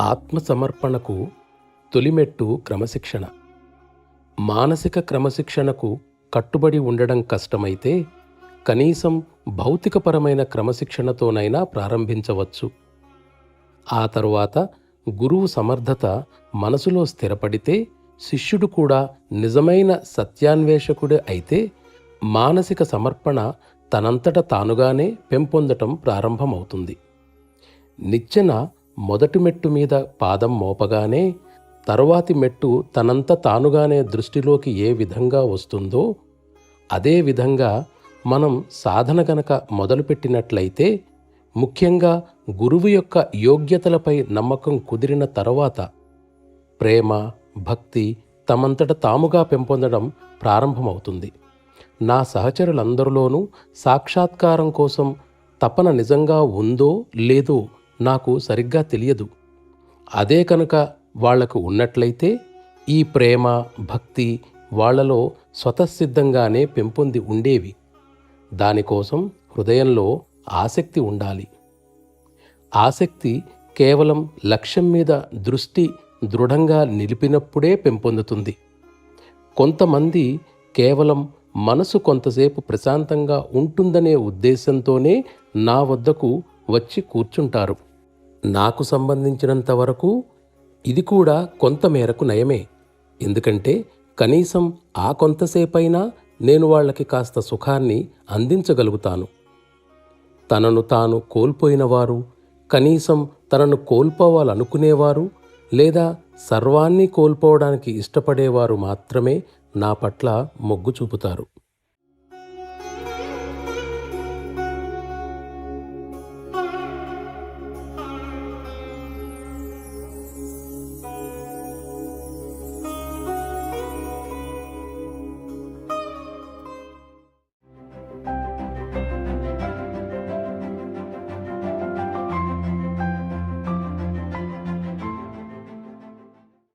ఆత్మసమర్పణకు తొలిమెట్టు క్రమశిక్షణ. మానసిక క్రమశిక్షణకు కట్టుబడి ఉండడం కష్టమైతే కనీసం భౌతికపరమైన క్రమశిక్షణతోనైనా ప్రారంభించవచ్చు. ఆ తరువాత గురువు సమర్థత మనసులో స్థిరపడితే, శిష్యుడు కూడా నిజమైన సత్యాన్వేషకుడే అయితే మానసిక సమర్పణ తనంతట తానుగానే పెంపొందటం ప్రారంభమవుతుంది. నిచ్చెన మొదటి మెట్టు మీద పాదం మోపగానే తరువాతి మెట్టు తనంత తానుగానే దృష్టిలోకి ఏ విధంగా వస్తుందో, అదే విధంగా మనం సాధన గనక మొదలుపెట్టినట్లయితే, ముఖ్యంగా గురువు యొక్క యోగ్యతలపై నమ్మకం కుదిరిన తరువాత ప్రేమ, భక్తి తమంతట తాముగా పెంపొందడం ప్రారంభమవుతుంది. నా సహచరులందరిలోనూ సాక్షాత్కారం కోసం తపన నిజంగా ఉందో లేదో నాకు సరిగ్గా తెలియదు. అదే కనుక వాళ్లకు ఉన్నట్లయితే ఈ ప్రేమ, భక్తి వాళ్లలో స్వతసిద్ధంగానే పెంపొంది ఉండేవి. దానికోసం హృదయంలో ఆసక్తి ఉండాలి. ఆసక్తి కేవలం లక్ష్యం మీద దృష్టి దృఢంగా నిలిపినప్పుడే పెంపొందుతుంది. కొంతమంది కేవలం మనసు కొంతసేపు ప్రశాంతంగా ఉంటుందనే ఉద్దేశంతోనే నా వద్దకు వచ్చి కూర్చుంటారు. నాకు సంబంధించినంత వరకు ఇది కూడా కొంతమేరకు నయమే. ఎందుకంటే కనీసం ఆ కొంతసేపైనా నేను వాళ్ళకి కాస్త సుఖాన్ని అందించగలుగుతాను. తనను తాను కోల్పోయినవారు, కనీసం తనను కోల్పోవాలనుకునేవారు, లేదా సర్వాన్ని కోల్పోవడానికి ఇష్టపడేవారు మాత్రమే నా పట్ల మొగ్గు చూపుతారు.